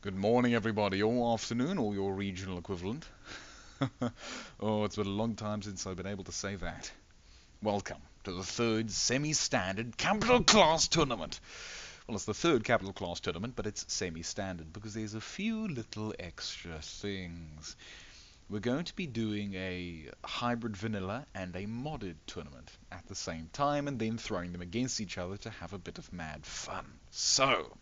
Good morning, everybody, or afternoon, or your regional equivalent. Oh, it's been a long time since I've been able to say that. Welcome to the third semi-standard capital class tournament. Well, it's the third capital class tournament, but it's semi-standard because there's a few little extra things. We're going to be doing a hybrid vanilla and a modded tournament at the same time, and then throwing them against each other to have a bit of mad fun. So,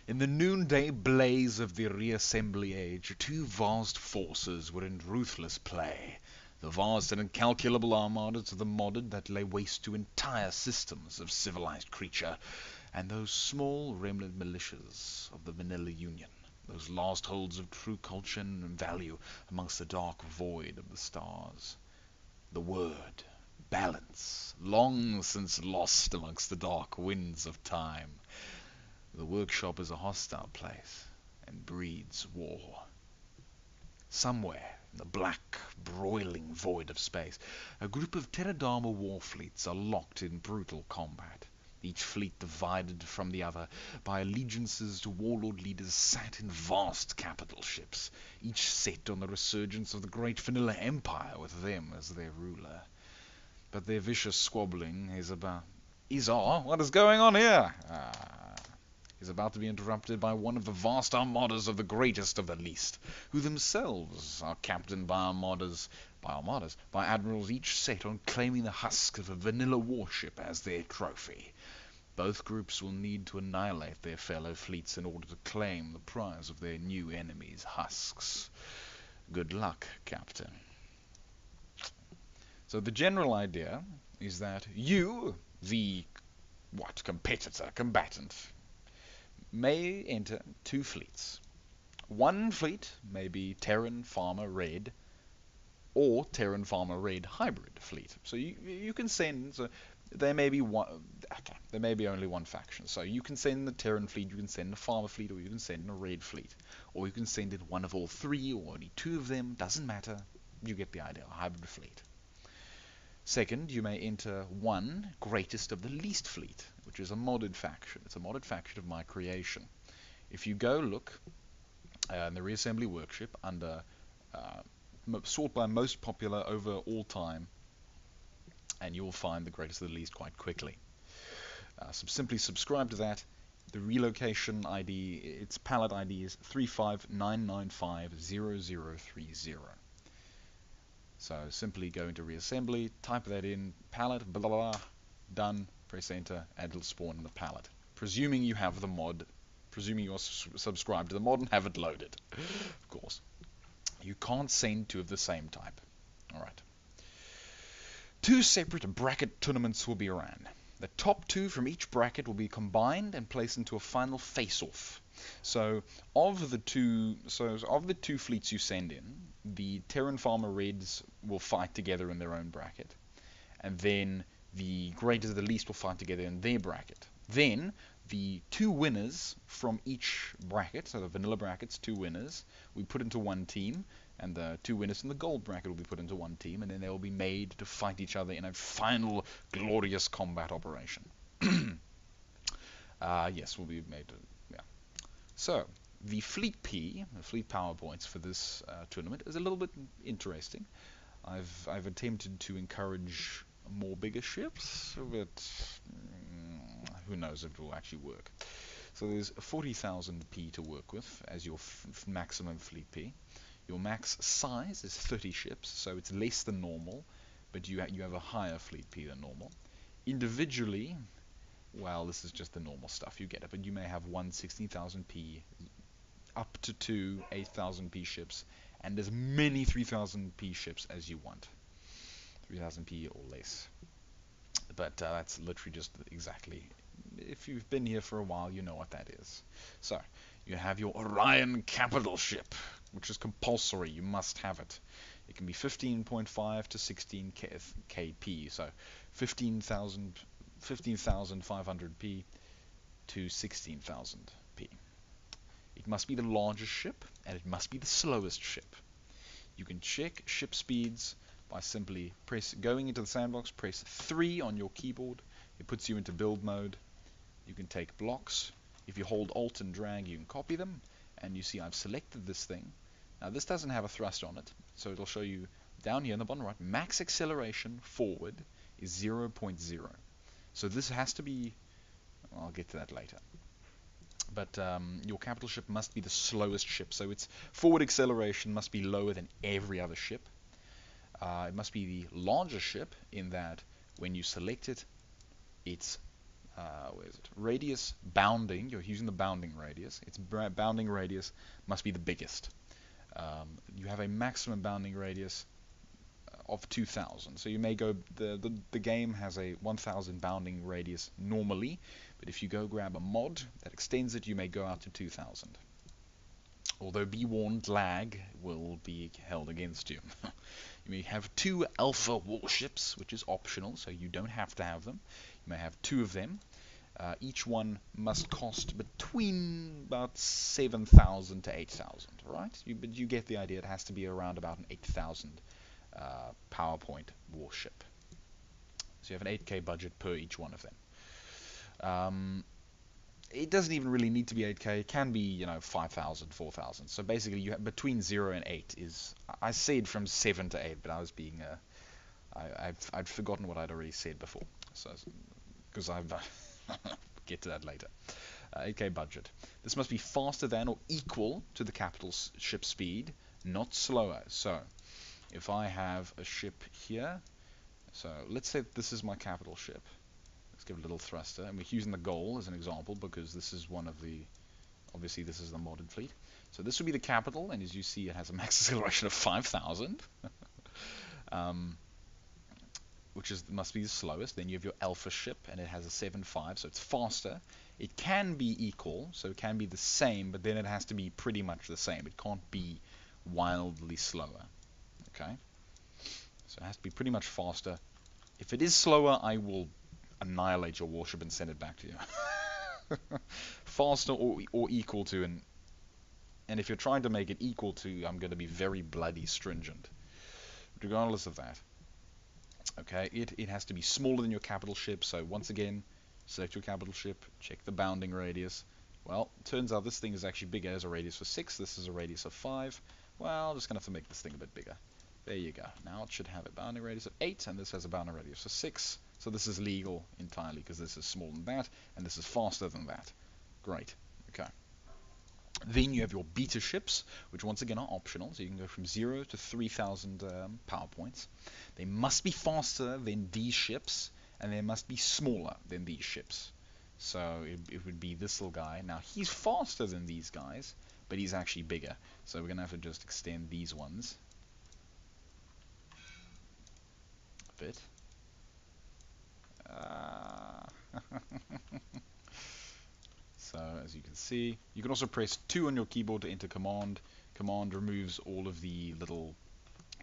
in the noonday blaze of the reassembly age, two vast forces were in ruthless play. The vast and incalculable armadas of the modded that lay waste to entire systems of civilized creature, and those small remnant militias of the Vanilla Union, those last holds of true culture and value amongst the dark void of the stars. The word, balance, long since lost amongst the dark winds of time. The workshop is a hostile place and breeds war. Somewhere in the black, broiling void of space, a group of Terran war fleets are locked in brutal combat. Each fleet divided from the other by allegiances to warlord leaders sat in vast capital ships, each set on the resurgence of the great Vanilla Empire with them as their ruler. But their vicious squabbling is what is going on here? Is about to be interrupted by one of the vast armadas of the greatest of the least, who themselves are captained by admirals each set on claiming the husk of a vanilla warship as their trophy. Both groups will need to annihilate their fellow fleets in order to claim the prize of their new enemy's husks. Good luck, Captain. So the general idea is that you, the combatant, may enter two fleets. One fleet may be Terran Farmer Red or Terran Farmer Red hybrid fleet. So you can send. So there may be one. Okay, there may be only one faction. So you can send the Terran fleet, you can send a Farmer fleet, or you can send a Red fleet, or you can send in one of all three, or only two of them. Doesn't matter. You get the idea. A hybrid fleet. Second, you may enter one greatest of the least fleet, which is a modded faction. It's a modded faction of my creation. If you go look in the reassembly workshop under sort by most popular over all time, and you'll find the greatest of the least quite quickly. So simply subscribe to that. The relocation ID, its pallet ID is 359950030. So simply go into reassembly, type that in, pallet, blah, blah, blah, done, press enter, and it'll spawn in the pallet. Presuming you have the mod, presuming you're subscribed to the mod and have it loaded. Of course. You can't send two of the same type. Alright. Two separate bracket tournaments will be ran. The top two from each bracket will be combined and placed into a final face-off. So of the two fleets you send in, the Terran Farmer Reds will fight together in their own bracket, and then the greatest of the least will fight together in their bracket. Then the two winners from each bracket, so the vanilla brackets, two winners, we put into one team, and the two winners from the gold bracket will be put into one team, and then they will be made to fight each other in a final glorious combat operation. Yes, will be made to, yeah. So, the Fleet P, the Fleet Power Points for this tournament is a little bit interesting. I've attempted to encourage more bigger ships, but who knows if it will actually work. So there's 40,000 P to work with as your maximum Fleet P. Your max size is 30 ships, so it's less than normal, but you have a higher Fleet P than normal. Individually, well, this is just the normal stuff, you get it, but you may have one 16,000 P, up to two 8,000 P ships, and as many 3,000 P ships as you want. 3,000 P or less. But that's literally just exactly, if you've been here for a while, you know what that is. So, you have your Orion capital ship, which is compulsory, you must have it. It can be 15.5 to 16 kp, so 15,500 P to 16,000 P. It must be the largest ship, and it must be the slowest ship. You can check ship speeds by simply going into the sandbox, press 3 on your keyboard. It puts you into build mode. You can take blocks. If you hold Alt and drag, you can copy them. and you see I've selected this thing. Now this doesn't have a thrust on it, so it'll show you down here in the bottom right, max acceleration forward is 0.0. So this has to be, I'll get to that later. But your capital ship must be the slowest ship, so its forward acceleration must be lower than every other ship. It must be the larger ship in that when you select it, its where is it? Radius bounding, you're using the bounding radius, its bounding radius must be the biggest. You have a maximum bounding radius of 2,000. So you may go, the game has a 1,000 bounding radius normally, but if you go grab a mod that extends it, you may go out to 2,000. Although be warned, lag will be held against you. You may have 2 alpha warships, which is optional, so you don't have to have them. You may have 2 of them. Each one must cost between about 7,000 to 8,000, right? But you get the idea. It has to be around about an 8,000 PowerPoint warship. So you have an 8K budget per each one of them. It doesn't even really need to be 8K. It can be, 5,000, 4,000. So basically, you have between 0 and 8 is. I said from 7 to 8, but I was being. I'd forgotten what I'd already said before. So because I've get to that later. 8K budget. This must be faster than or equal to the capital ship speed, not slower. So if I have a ship here, so let's say this is my capital ship. Let's give it a little thruster, and we're using the goal as an example because this is one of the, obviously this is the modded fleet. So this would be the capital, and as you see it has a max acceleration of 5,000, which must be the slowest. Then you have your alpha ship, and it has a 7.5, so it's faster. It can be equal, so it can be the same, but then it has to be pretty much the same. It can't be wildly slower. Okay, so it has to be pretty much faster. If it is slower, I will annihilate your warship and send it back to you. Faster or equal to, and if you're trying to make it equal to, I'm going to be very bloody stringent. Regardless of that. Okay, it has to be smaller than your capital ship, so once again, select your capital ship, check the bounding radius. Well, turns out this thing is actually bigger. It has a radius of 6, this is a radius of 5. Well, I'm just going to have to make this thing a bit bigger. There you go. Now it should have a bounding radius of 8, and this has a bounding radius of 6. So this is legal entirely, because this is smaller than that, and this is faster than that. Great. Okay. Then you have your beta ships, which once again are optional, so you can go from 0 to 3,000 power points. They must be faster than these ships, and they must be smaller than these ships. So it would be this little guy. Now he's faster than these guys, but he's actually bigger. So we're going to have to just extend these ones a bit. So as you can see, you can also press 2 on your keyboard to enter command. Command removes all of the little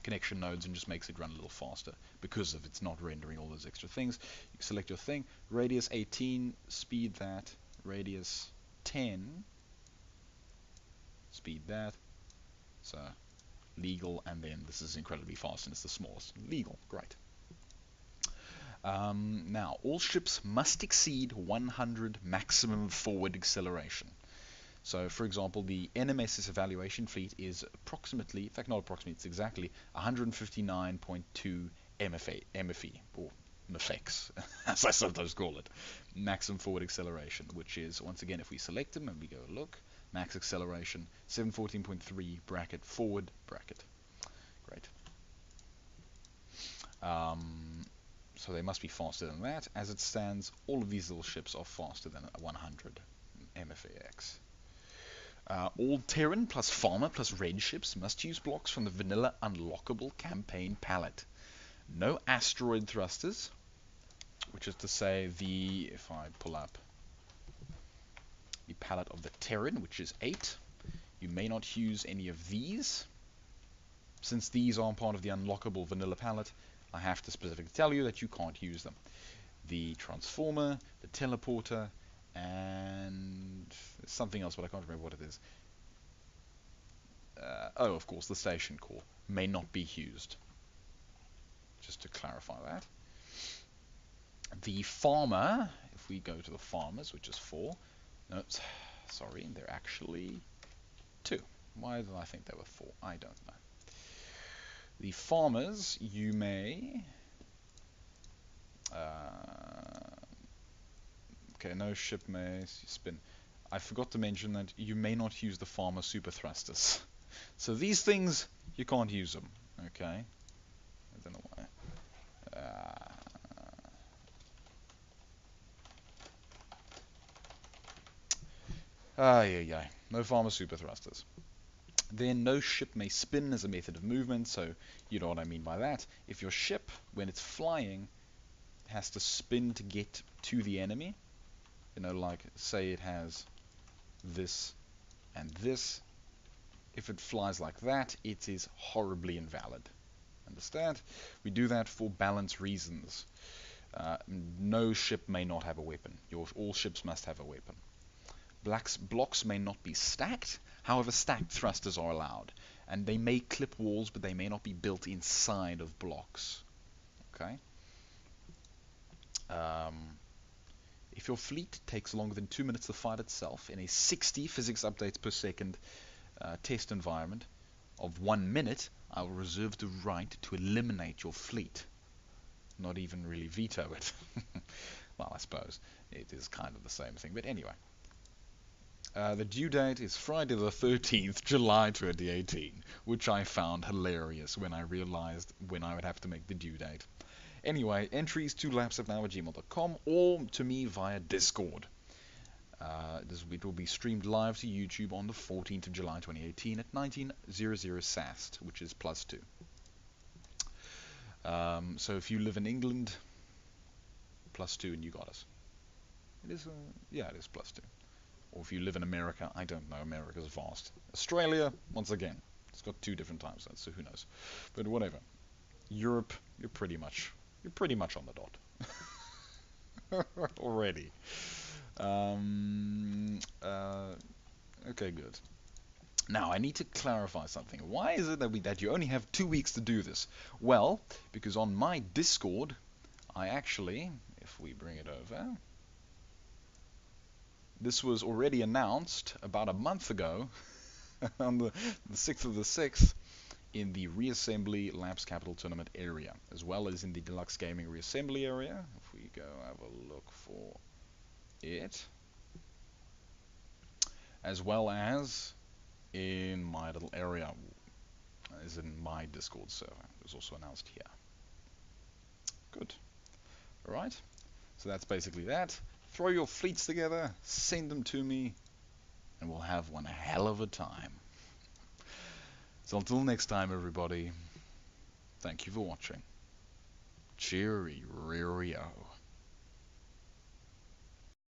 connection nodes and just makes it run a little faster because of it's not rendering all those extra things. You can select your thing, radius 18, speed that, radius 10, speed that. So legal, and then this is incredibly fast and it's the smallest. Legal, great. Now, all ships must exceed 100 maximum forward acceleration. So, for example, the NMS's evaluation fleet is approximately, in fact not approximately, it's exactly 159.2 MFE, or MFX, as I sometimes call it, maximum forward acceleration, which is, once again, if we select them and we go look, max acceleration, 714.3 bracket forward bracket. Great. So they must be faster than that. As it stands, all of these little ships are faster than 100 MFAX. All Terran plus Farmer plus Red ships must use blocks from the vanilla unlockable campaign palette. No asteroid thrusters, which is to say if I pull up the palette of the Terran, which is 8, you may not use any of these. Since these aren't part of the unlockable vanilla palette, I have to specifically tell you that you can't use them. The transformer, the teleporter, and something else, but I can't remember what it is. Oh, of course, the station core may not be used. Just to clarify that. The farmer, if we go to the farmers, which is 4, no, sorry, they're actually 2. Why did I think there were 4? I don't know. The farmers, you may... okay, no ship may spin. I forgot to mention that you may not use the farmer super thrusters. So these things, you can't use them. Okay? I don't know why. Yeah. No farmer super thrusters. Then no ship may spin as a method of movement, so you know what I mean by that. If your ship, when it's flying, has to spin to get to the enemy, you know, like say it has this and this, if it flies like that, it is horribly invalid. Understand? We do that for balance reasons. No ship may not have a weapon. All ships must have a weapon. Blocks may not be stacked, however stacked thrusters are allowed. And they may clip walls, but they may not be built inside of blocks. Okay? If your fleet takes longer than 2 minutes to fight itself in a 60 physics updates per second test environment of 1 minute, I will reserve the right to eliminate your fleet. Not even really veto it. Well, I suppose it is kind of the same thing, but anyway. The due date is Friday the 13th, July 2018, which I found hilarious when I realized when I would have to make the due date. Anyway, entries to lapsofnow@gmail.com or to me via Discord. It will be streamed live to YouTube on the 14th of July 2018 at 1900 SAST, which is +2. So if you live in England, +2 and you got us. It is, yeah, it is +2. Or if you live in America, I don't know, America's vast. Australia, once again, it's got 2 different time zones, so who knows. But whatever. Europe, you're pretty much on the dot. Already. Okay, good. Now, I need to clarify something. Why is it that you only have 2 weeks to do this? Well, because on my Discord, I actually, if we bring it over, this was already announced about a month ago, on the 6th of the 6th, in the Reassembly Labs Capital Tournament area, as well as in the Deluxe Gaming Reassembly area. If we go have a look for it, as well as in my little area, as in my Discord server. It was also announced here. Good. Alright, so that's basically that. Throw your fleets together, send them to me, and we'll have one hell of a time. So until next time, everybody, thank you for watching. Cheerio.